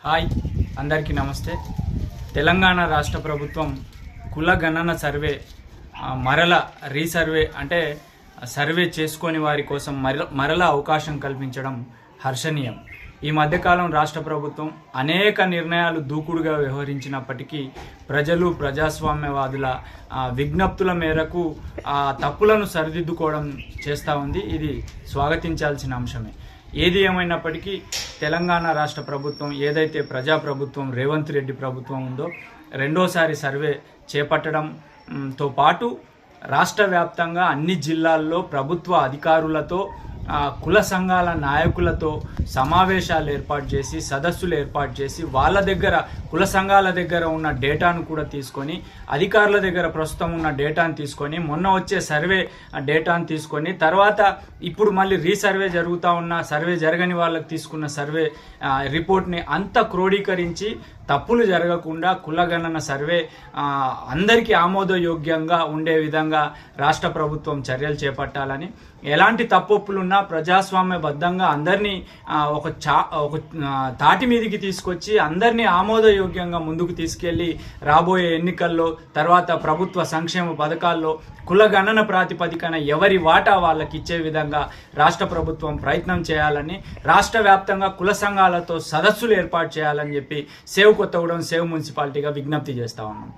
Hi అందరికీ నమస్తే. తెలంగాణ రాష్ట్ర ప్రభుత్వం కుల గణన సర్వే మరల రీసర్వే అంటే సర్వే చేసుకొని వారి కోసం మరల అవకాశం కల్పించడం హర్షణీయం. ఈ మధ్యకాలం రాష్ట్ర ప్రభుత్వం అనేక నిర్ణయాలు దూకుడుగా వ్యవహరించినప్పటికీ ప్రజలు ప్రజాస్వామ్యవాదుల విజ్ఞప్తుల మేరకు తప్పులను సరిదిద్దుకోవడం చేస్తూ ఉంది. ఇది స్వాగతించాల్సిన అంశమే. ఏది ఏమైనప్పటికీ తెలంగాణ రాష్ట్ర ప్రభుత్వం ఏదైతే ప్రజాప్రభుత్వం రేవంత్ రెడ్డి ప్రభుత్వం ఉందో రెండోసారి సర్వే చేపట్టడంతో పాటు రాష్ట్ర వ్యాప్తంగా అన్ని జిల్లాల్లో ప్రభుత్వ అధికారులతో కుల సంఘాల నాయకులతో సమావేశాలు ఏర్పాటు చేసి సదస్సులు ఏర్పాటు చేసి వాళ్ళ దగ్గర కుల సంఘాల దగ్గర ఉన్న డేటాను కూడా తీసుకొని అధికారుల దగ్గర ప్రస్తుతం ఉన్న డేటాను తీసుకొని మొన్న వచ్చే సర్వే డేటాను తీసుకొని తర్వాత ఇప్పుడు మళ్ళీ రీసర్వే జరుగుతూ ఉన్న సర్వే జరగని వాళ్ళకి తీసుకున్న సర్వే రిపోర్ట్ని అంతా క్రోడీకరించి తప్పులు జరగకుండా కులగణన సర్వే అందరికీ ఆమోదయోగ్యంగా ఉండే విధంగా రాష్ట్ర ప్రభుత్వం చర్యలు చేపట్టాలని, ఎలాంటి తప్పొప్పులున్నా ప్రజాస్వామ్యబద్ధంగా అందరినీ ఒక తాటి మీదికి తీసుకొచ్చి అందరినీ ఆమోదయోగ్యంగా ముందుకు తీసుకెళ్లి రాబోయే ఎన్నికల్లో తర్వాత ప్రభుత్వ సంక్షేమ పథకాల్లో కులగణన ప్రాతిపదికన ఎవరి వాటా వాళ్ళకి ఇచ్చే విధంగా రాష్ట్ర ప్రభుత్వం ప్రయత్నం చేయాలని, రాష్ట్ర వ్యాప్తంగా కుల సంఘాలతో సదస్సులు ఏర్పాటు చేయాలని చెప్పి సేవ్ కొత్తగూడెం సేవ్ మున్సిపాలిటీగా విజ్ఞప్తి చేస్తా ఉన్నాం.